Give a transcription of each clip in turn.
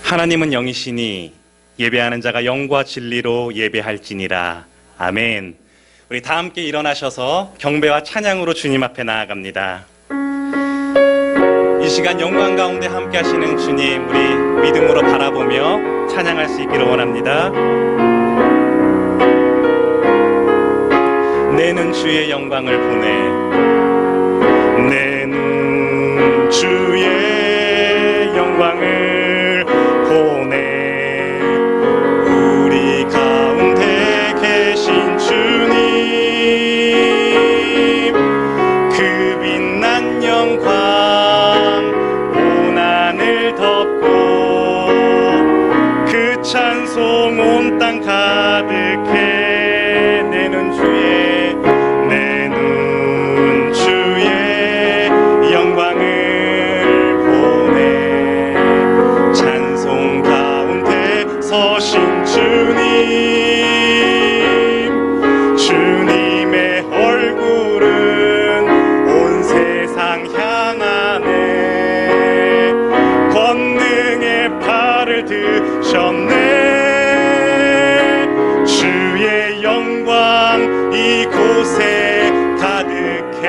하나님은 영이시니 예배하는 자가 영과 진리로 예배할지니라. 아멘. 우리 다 함께 일어나셔서 경배와 찬양으로 주님 앞에 나아갑니다. 이 시간 영광 가운데 함께 하시는 주님, 우리 믿음으로 바라보며 찬양할 수 있기를 원합니다. 내는 주의 영광을 보내, 내는 주의 영광을 보내, 우리 가운데 계신 주님, 그 빛난 영광 온 하늘 덮고, 그 찬송 온 땅 가득해. 내는 주의 영광을 보내, 찬송 가운데 서신 주님, 주님의 얼굴은 온 세상 향하네, 권능의 팔을 드셨네, 주의 영광 이곳에 가득해.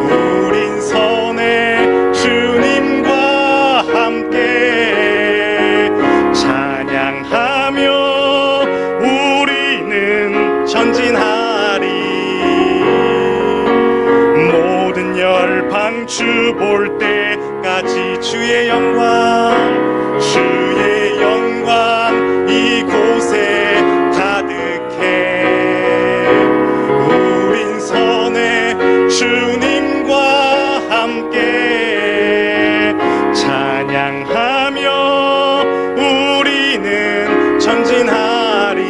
우린 선해 주님과 함께 찬양하며 우리는 전진하리. 모든 열방 주 볼 때까지 주의 영광, 주의 영광 이곳에 가득해. 우린 선해 주님과 함께 찬양하며 우리는 전진하리.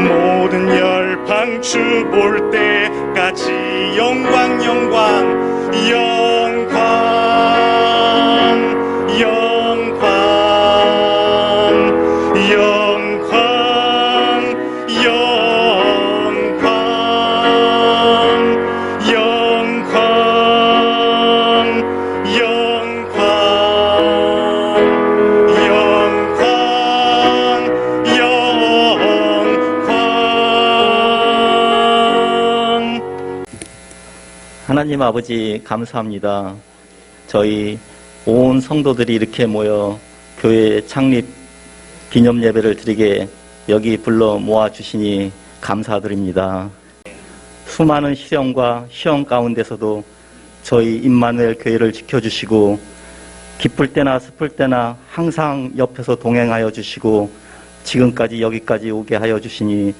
모든 열방 주 볼 때까지 영광 영광 영광 영광 영광 영광 영광 영광 영광. 하나님 아버지 감사합니다. 저희 온 성도들이 이렇게 모여 교회 창립 기념 예배를 드리게 여기 불러 모아주시니 감사드립니다. 수많은 시련과 시험 가운데서도 저희 임마누엘 교회를 지켜주시고 기쁠 때나 슬플 때나 항상 옆에서 동행하여 주시고 지금까지 여기까지 오게 하여 주시니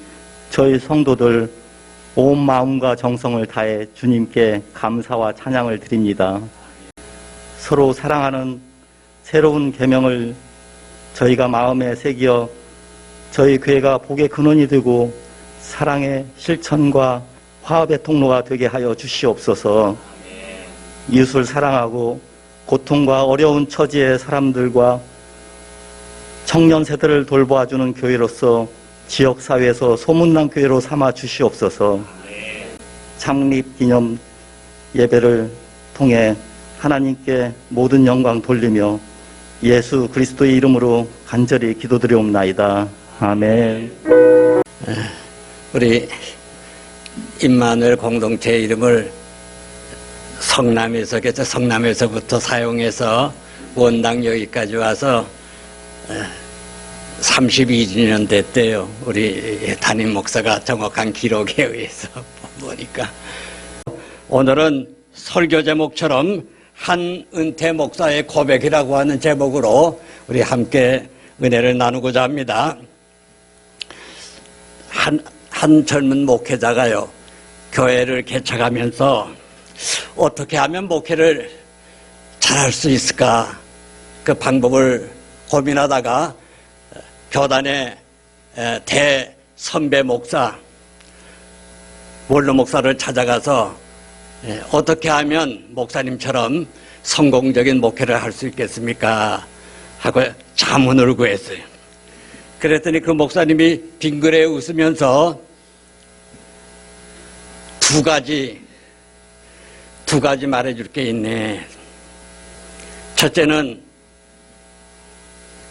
저희 성도들 온 마음과 정성을 다해 주님께 감사와 찬양을 드립니다. 서로 사랑하는 새로운 계명을 저희가 마음에 새겨 저희 교회가 복의 근원이 되고 사랑의 실천과 화합의 통로가 되게 하여 주시옵소서. 이웃을 사랑하고 고통과 어려운 처지의 사람들과 청년 세대를 돌보아주는 교회로서 지역사회에서 소문난 교회로 삼아 주시옵소서. 창립 기념 예배를 통해 하나님께 모든 영광 돌리며 예수 그리스도의 이름으로 간절히 기도드리옵나이다. 아멘. 우리 임마누엘 공동체 이름을 성남에서부터 사용해서 원당 여기까지 와서 32주년 됐대요. 우리 담임 목사가 정확한 기록에 의해서 보니까. 오늘은 설교 제목처럼 한은태 목사의 고백이라고 하는 제목으로 우리 함께 은혜를 나누고자 합니다. 한 젊은 목회자가요, 교회를 개척하면서 어떻게 하면 목회를 잘할 수 있을까, 그 방법을 고민하다가 교단의 대선배 목사 원로 목사를 찾아가서 어떻게 하면 목사님처럼 성공적인 목회를 할 수 있겠습니까 하고 자문을 구했어요. 그랬더니 그 목사님이 빙그레 웃으면서 두 가지 말해줄 게 있네. 첫째는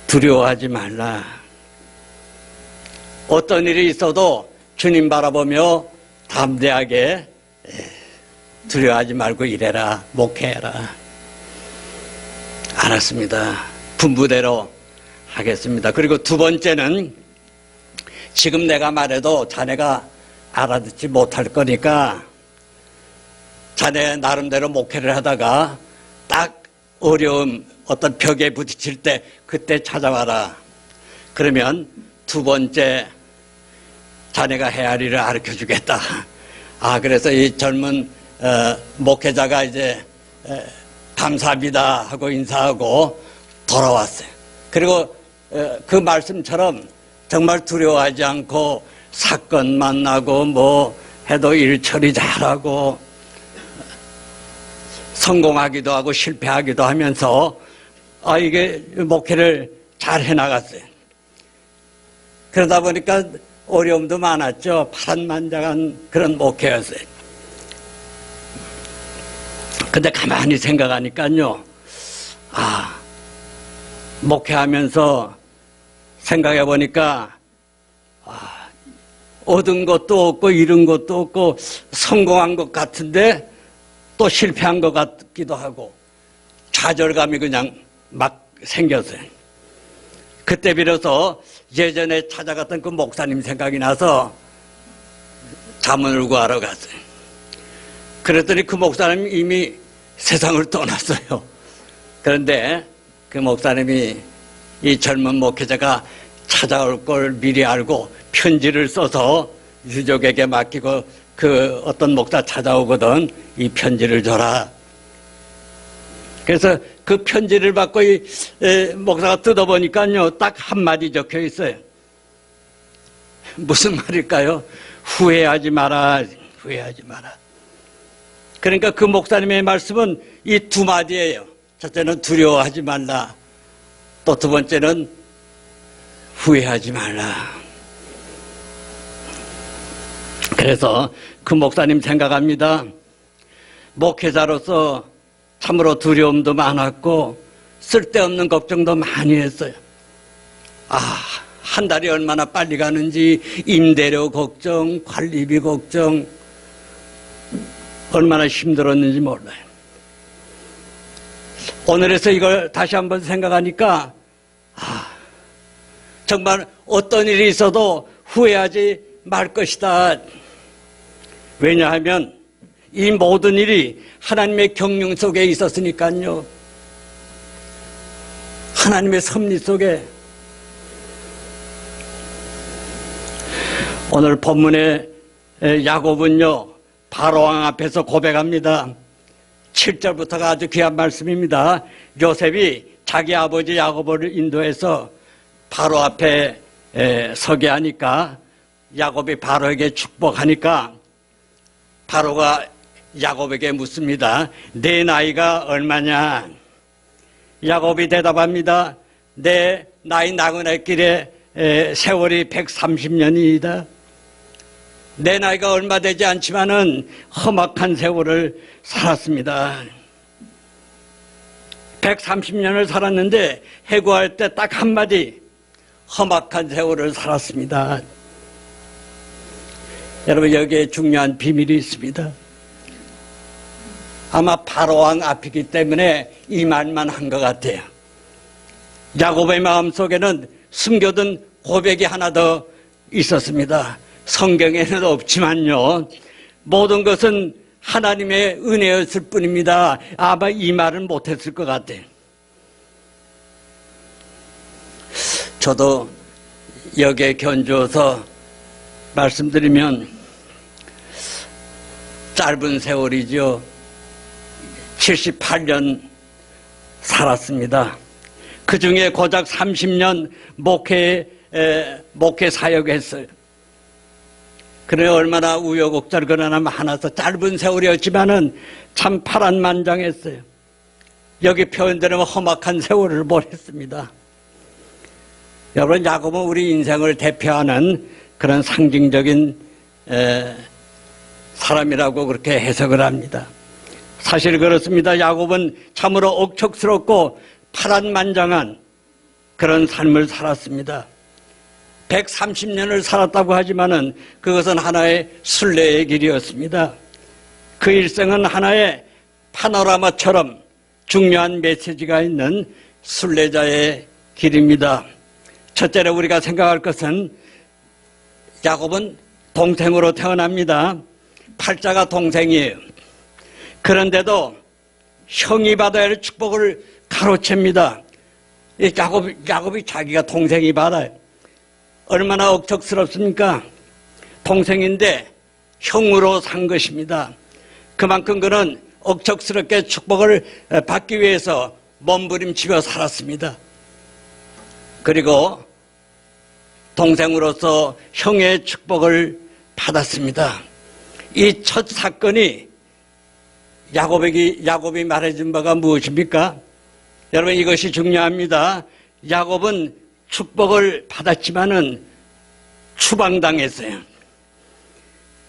두려워하지 말라. 어떤 일이 있어도 주님 바라보며 담대하게 두려워하지 말고 일해라, 목회해라. 알았습니다. 분부대로 하겠습니다. 그리고 두 번째는 지금 내가 말해도 자네가 알아듣지 못할 거니까 자네 나름대로 목회를 하다가 딱 어려움, 어떤 벽에 부딪힐 때 그때 찾아와라. 그러면 두 번째 자네가 해야 할 일을 가르쳐 주겠다. 그래서 이 젊은 목회자가 이제 감사합니다 하고 인사하고 돌아왔어요. 그리고 그 말씀처럼 정말 두려워하지 않고 사건 만나고 뭐 해도 일 처리 잘하고 성공하기도 하고 실패하기도 하면서 이게 목회를 잘 해나갔어요. 그러다 보니까 어려움도 많았죠. 파란만장한 그런 목회였어요. 근데 가만히 생각하니까요, 목회하면서 생각해 보니까 얻은 것도 없고 잃은 것도 없고 성공한 것 같은데 또 실패한 것 같기도 하고 좌절감이 그냥 막 생겼어요. 그때 비로소 예전에 찾아갔던 그 목사님 생각이 나서 자문을 구하러 갔어요. 그랬더니 그 목사님 이미 세상을 떠났어요. 그런데 그 목사님이 이 젊은 목회자가 찾아올 걸 미리 알고 편지를 써서 유족에게 맡기고 그 어떤 목사 찾아오거든 이 편지를 줘라. 그래서 그 편지를 받고 이 목사가 뜯어보니까요 딱 한마디 적혀 있어요. 무슨 말일까요? 후회하지 마라. 후회하지 마라. 그러니까 그 목사님의 말씀은 이 두 마디예요. 첫째는 두려워하지 말라. 또 두 번째는 후회하지 말라. 그래서 그 목사님 생각합니다. 목회자로서 참으로 두려움도 많았고 쓸데없는 걱정도 많이 했어요. 한 달이 얼마나 빨리 가는지 임대료 걱정, 관리비 걱정 얼마나 힘들었는지 몰라요. 오늘에서 이걸 다시 한번 생각하니까 정말 어떤 일이 있어도 후회하지 말 것이다. 왜냐하면 이 모든 일이 하나님의 경륜 속에 있었으니까요. 하나님의 섭리 속에. 오늘 본문의 야곱은요 바로왕 앞에서 고백합니다. 7절부터가 아주 귀한 말씀입니다. 요셉이 자기 아버지 야곱을 인도해서 바로 앞에 서게 하니까 야곱이 바로에게 축복하니까 바로가 야곱에게 묻습니다. 내 나이가 얼마냐? 야곱이 대답합니다. 내 나이 나그네 길에 세월이 130년이다. 내 나이가 얼마 되지 않지만은 험악한 세월을 살았습니다. 130년을 살았는데 해고할 때 딱 한마디 험악한 세월을 살았습니다. 여러분 여기에 중요한 비밀이 있습니다. 아마 바로왕 앞이기 때문에 이 말만 한 것 같아요. 야곱의 마음속에는 숨겨둔 고백이 하나 더 있었습니다. 성경에는 없지만요. 모든 것은 하나님의 은혜였을 뿐입니다. 아마 이 말은 못했을 것 같아요. 저도 여기에 견주어서 말씀드리면 짧은 세월이죠. 78년 살았습니다. 그 중에 고작 30년 목회 사역했어요. 그래 얼마나 우여곡절거나 많아서 짧은 세월이었지만은 참 파란만장했어요. 여기 표현대로 험악한 세월을 보냈습니다. 여러분 야곱은 우리 인생을 대표하는 그런 상징적인 사람이라고 그렇게 해석을 합니다. 사실 그렇습니다. 야곱은 참으로 억척스럽고 파란만장한 그런 삶을 살았습니다. 130년을 살았다고 하지만은 그것은 하나의 순례의 길이었습니다. 그 일생은 하나의 파노라마처럼 중요한 메시지가 있는 순례자의 길입니다. 첫째로 우리가 생각할 것은 야곱은 동생으로 태어납니다. 팔자가 동생이에요. 그런데도 형이 받아야 할 축복을 가로챕니다. 야곱이 자기가 동생이 받아요. 얼마나 억척스럽습니까? 동생인데 형으로 산 것입니다. 그만큼 그는 억척스럽게 축복을 받기 위해서 몸부림치며 살았습니다. 그리고 동생으로서 형의 축복을 받았습니다. 이 첫 사건이 야곱이 말해준 바가 무엇입니까? 여러분, 이것이 중요합니다. 야곱은 축복을 받았지만은 추방당했어요.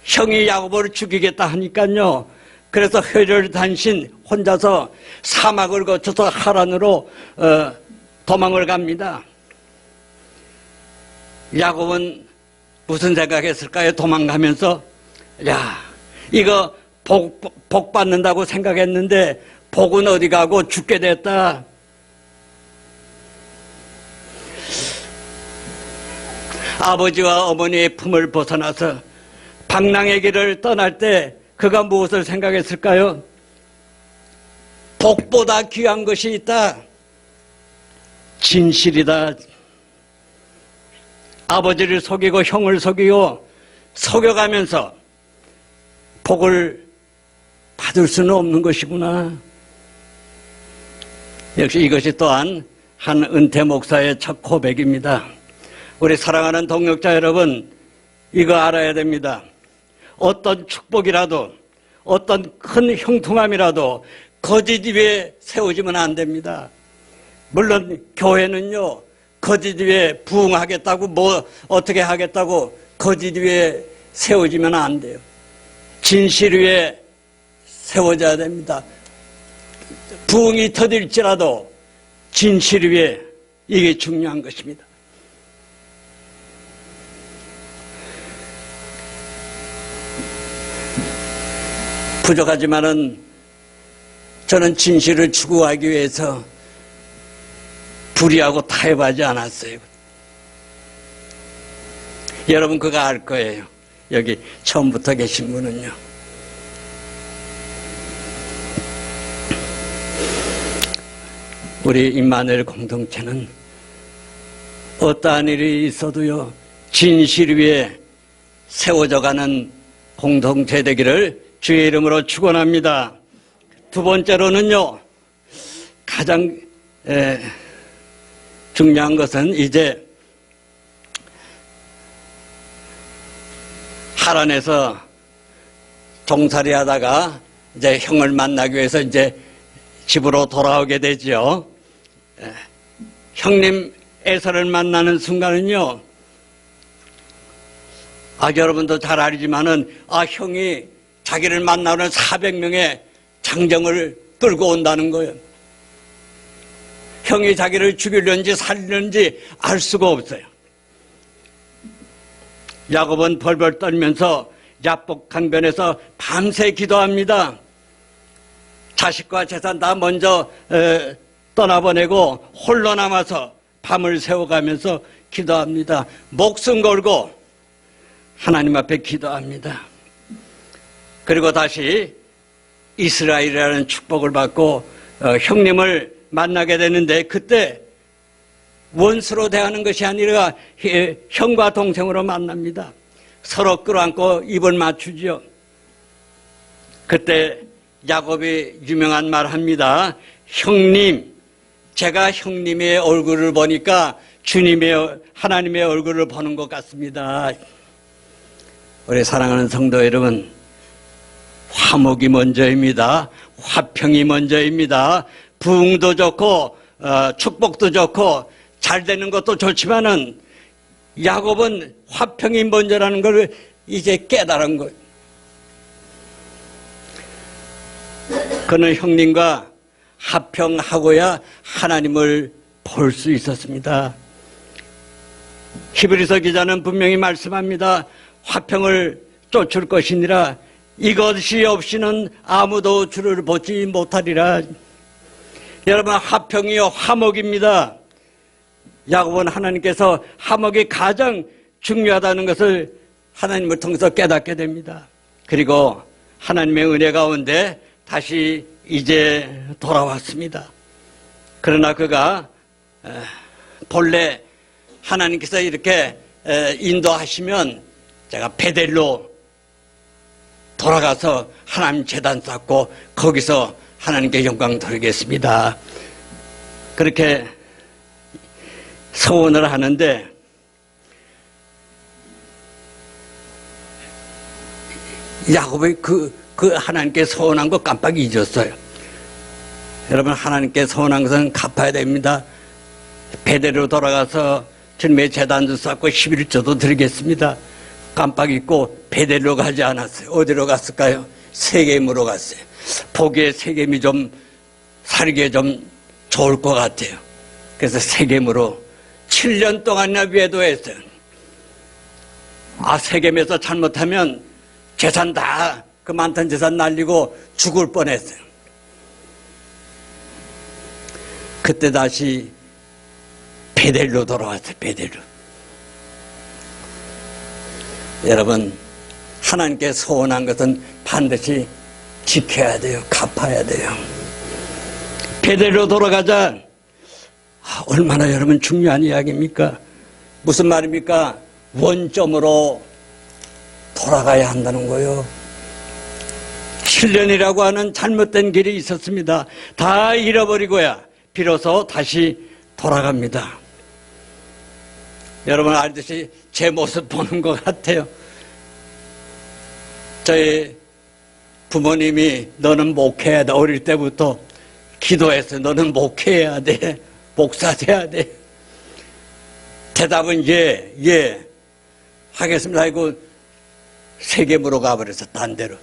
형이 야곱을 죽이겠다 하니까요. 그래서 혈혈단신 혼자서 사막을 거쳐서 하란으로 도망을 갑니다. 야곱은 무슨 생각했을까요? 도망가면서 이거 복 받는다고 생각했는데 복은 어디 가고 죽게 됐다. 아버지와 어머니의 품을 벗어나서 방랑의 길을 떠날 때 그가 무엇을 생각했을까요? 복보다 귀한 것이 있다. 진실이다. 아버지를 속이고 형을 속이고 속여가면서 복을 받을 수는 없는 것이구나. 역시 이것이 또한 한 은퇴 목사의 첫 고백입니다. 우리 사랑하는 동역자 여러분, 이거 알아야 됩니다. 어떤 축복이라도, 어떤 큰 형통함이라도 거짓 위에 세워지면 안 됩니다. 물론 교회는요, 거짓 위에 부응하겠다고 어떻게 하겠다고 거짓 위에 세워지면 안 돼요. 진실 위에 세워져야 됩니다. 부응이 터질지라도 진실 위에, 이게 중요한 것입니다. 부족하지만은 저는 진실을 추구하기 위해서 불의하고 타협하지 않았어요. 여러분 그거 알 거예요. 여기 처음부터 계신 분은요. 우리 임마누엘 공동체는 어떠한 일이 있어도요, 진실 위에 세워져가는 공동체 되기를 주의 이름으로 축원합니다. 두 번째로는요, 가장 중요한 것은 이제 하란에서 종살이 하다가 이제 형을 만나기 위해서 이제 집으로 돌아오게 되죠. 형님 에서를 만나는 순간은요, 여러분도 잘 알지만은 형이 자기를 만나는 400명의 장정을 끌고 온다는 거예요. 형이 자기를 죽이려는지 살리려는지 알 수가 없어요. 야곱은 벌벌 떨면서 야복 강변에서 밤새 기도합니다. 자식과 재산 다 먼저 떠나보내고 홀로 남아서 밤을 새워가면서 기도합니다. 목숨 걸고 하나님 앞에 기도합니다. 그리고 다시 이스라엘이라는 축복을 받고 형님을 만나게 되는데, 그때 원수로 대하는 것이 아니라 형과 동생으로 만납니다. 서로 끌어안고 입을 맞추죠. 그때 야곱이 유명한 말 합니다. 형님, 제가 형님의 얼굴을 보니까 하나님의 얼굴을 보는 것 같습니다. 우리 사랑하는 성도 여러분, 화목이 먼저입니다. 화평이 먼저입니다. 부흥도 좋고 축복도 좋고 잘 되는 것도 좋지만은 야곱은 화평이 먼저라는 걸 이제 깨달은 거예요. 그는 형님과 합평하고야 하나님을 볼 수 있었습니다. 히브리서 기자는 분명히 말씀합니다. 화평을 쫓을 것이니라. 이것이 없이는 아무도 주를 보지 못하리라. 여러분, 화평이요 화목입니다. 야고보는 하나님께서 화목이 가장 중요하다는 것을 하나님을 통해서 깨닫게 됩니다. 그리고 하나님의 은혜 가운데 다시 이제 돌아왔습니다. 그러나 그가 본래 하나님께서 이렇게 인도하시면 제가 베델로 돌아가서 하나님 제단 쌓고 거기서 하나님께 영광 돌리겠습니다. 그렇게 소원을 하는데 야곱이 그 하나님께 소원한 거 깜빡 잊었어요. 여러분, 하나님께 소원한 것은 갚아야 됩니다. 베델로 돌아가서 주님의 제단도 쌓고 11조도 드리겠습니다. 깜빡 잊고 베델로 가지 않았어요. 어디로 갔을까요? 세겜으로 갔어요. 보기에 세겜이 좀 살기에 좀 좋을 것 같아요. 그래서 세겜으로 7년 동안이나 외도했어요. 세겜에서 잘못하면 재산 다, 그 많던 재산 날리고 죽을 뻔했어요. 그때 다시 베델로 돌아왔어요. 베델로. 여러분, 하나님께 소원한 것은 반드시 지켜야 돼요. 갚아야 돼요. 베델로 돌아가자. 얼마나 여러분 중요한 이야기입니까? 무슨 말입니까? 원점으로 돌아가야 한다는 거예요. 7년이라고 하는 잘못된 길이 있었습니다. 다 잃어버리고야 비로소 다시 돌아갑니다. 여러분 알듯이 제 모습 보는 것 같아요. 저희 부모님이 너는 목회해야 돼. 어릴 때부터 기도했어요. 너는 목회해야 돼. 목사 돼야 돼. 대답은 예 하겠습니다. 하고 세겜으로 가버려서 딴 데로.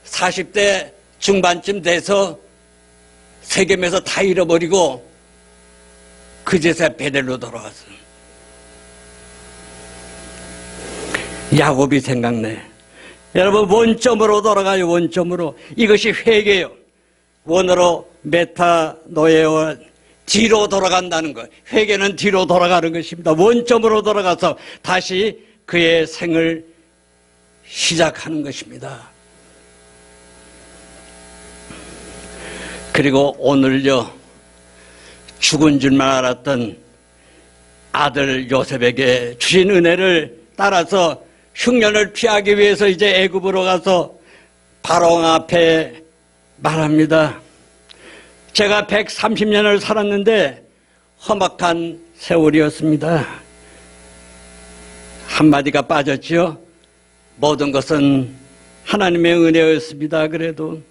40대 중반쯤 돼서 세겜에서 다 잃어버리고 그제서야 베델로 돌아왔어요. 야곱이 생각내. 여러분, 원점으로 돌아가요. 원점으로. 이것이 회개예요. 원어로 메타노에와 뒤로 돌아간다는 것. 회개는 뒤로 돌아가는 것입니다. 원점으로 돌아가서 다시 그의 생을 시작하는 것입니다. 그리고 오늘요, 죽은 줄만 알았던 아들 요셉에게 주신 은혜를 따라서 흉년을 피하기 위해서 이제 애굽으로 가서 바로왕 앞에 말합니다. 제가 130년을 살았는데 험악한 세월이었습니다. 한마디가 빠졌지요. 모든 것은 하나님의 은혜였습니다. 그래도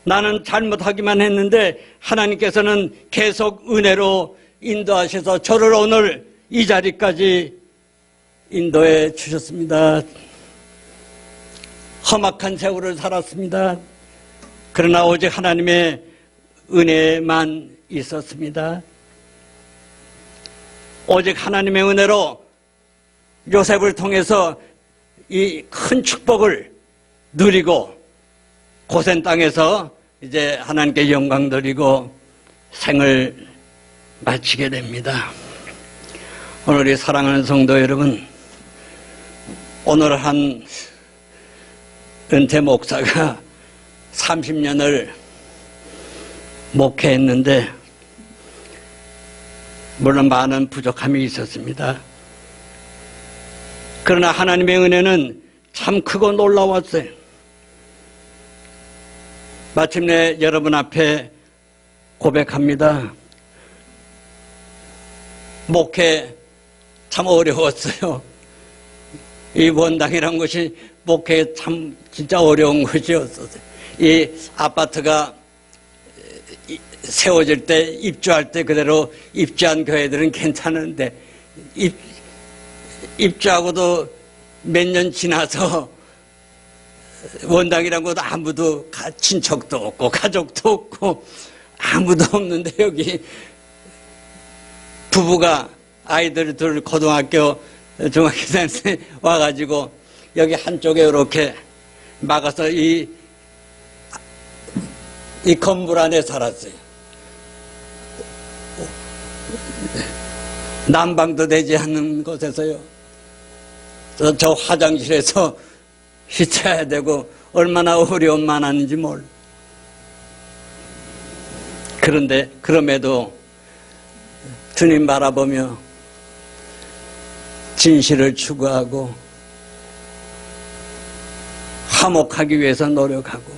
나는 잘못하기만 했는데 하나님께서는 계속 은혜로 인도하셔서 저를 오늘 이 자리까지 인도해 주셨습니다. 험악한 세월을 살았습니다. 그러나 오직 하나님의 은혜만 있었습니다. 오직 하나님의 은혜로 요셉을 통해서 이 큰 축복을 누리고 고센 땅에서 이제 하나님께 영광 드리고 생을 마치게 됩니다. 오늘 이 사랑하는 성도 여러분, 오늘 한 은퇴 목사가 30년을 목회했는데 물론 많은 부족함이 있었습니다. 그러나 하나님의 은혜는 참 크고 놀라웠어요. 마침내 여러분 앞에 고백합니다. 목회 참 어려웠어요. 이 원당이라는 것이 목회 참 진짜 어려운 것이었어요. 이 아파트가 세워질 때, 입주할 때 그대로 입주한 교회들은 괜찮은데 입주하고도 몇 년 지나서 원당이란 것도 아무도 친척도 없고 가족도 없고 아무도 없는데 여기 부부가 아이들 둘 고등학교 중학교 다닐 와가지고 여기 한쪽에 이렇게 막아서 이 건물 안에 살았어요. 난방도 되지 않는 곳에서요. 저 화장실에서 씻어야 되고 얼마나 어려움 많았는지 몰라. 그런데 그럼에도 주님 바라보며 진실을 추구하고 화목하기 위해서 노력하고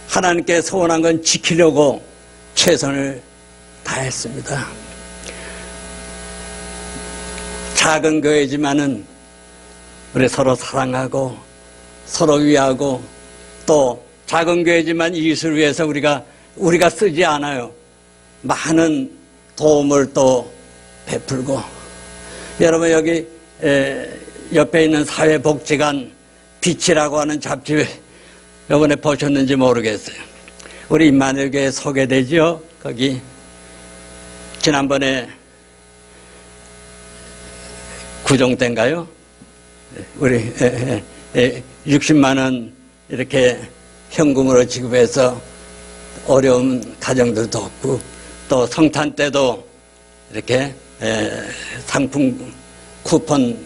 하나님께 소원한 건 지키려고 최선을 다했습니다. 작은 교회지만은 우리 서로 사랑하고 서로 위하고 또 작은 교회지만 이웃을 위해서 우리가 쓰지 않아요. 많은 도움을 또 베풀고 여러분 여기 옆에 있는 사회복지관 빛이라고 하는 잡지 이번에 보셨는지 모르겠어요. 우리 임마누엘교회 소개되죠? 거기 지난번에 구정 때인가요? 우리 60만 원 이렇게 현금으로 지급해서 어려운 가정들도 없고 또 성탄 때도 이렇게 상품 쿠폰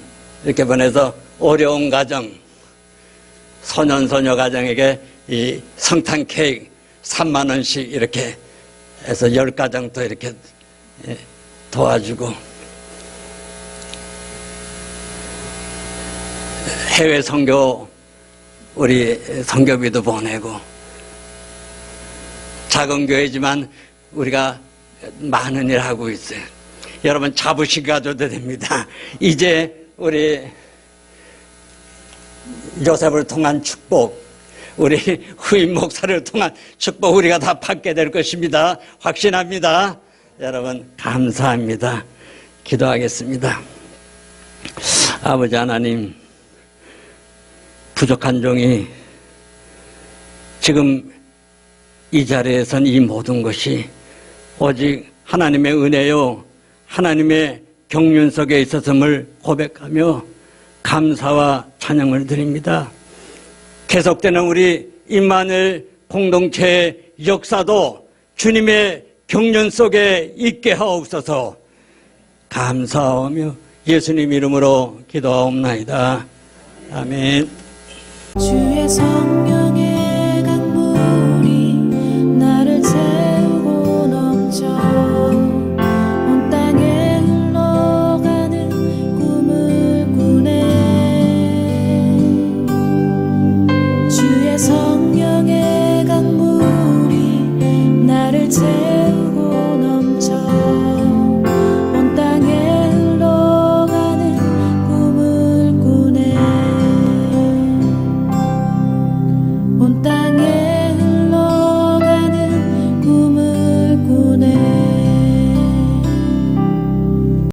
이렇게 보내서 어려운 가정 소년 소녀 가정에게 이 성탄 케이크 3만 원씩 이렇게 해서 10가정도 이렇게 도와주고 해외 선교 우리 선교비도 보내고 작은 교회지만 우리가 많은 일 하고 있어요. 여러분 자부심 가져도 됩니다. 이제 우리 요셉을 통한 축복, 우리 후임 목사를 통한 축복 우리가 다 받게 될 것입니다. 확신합니다. 여러분 감사합니다. 기도하겠습니다. 아버지 하나님, 부족한 종이 지금 이 자리에선 이 모든 것이 오직 하나님의 은혜요 하나님의 경륜 속에 있었음을 고백하며 감사와 찬양을 드립니다. 계속되는 우리 임마누엘 공동체의 역사도 주님의 경륜 속에 있게 하옵소서. 감사하며 예수님 이름으로 기도하옵나이다. 아멘. 주의 성령의 강물이 나를 채우고 넘쳐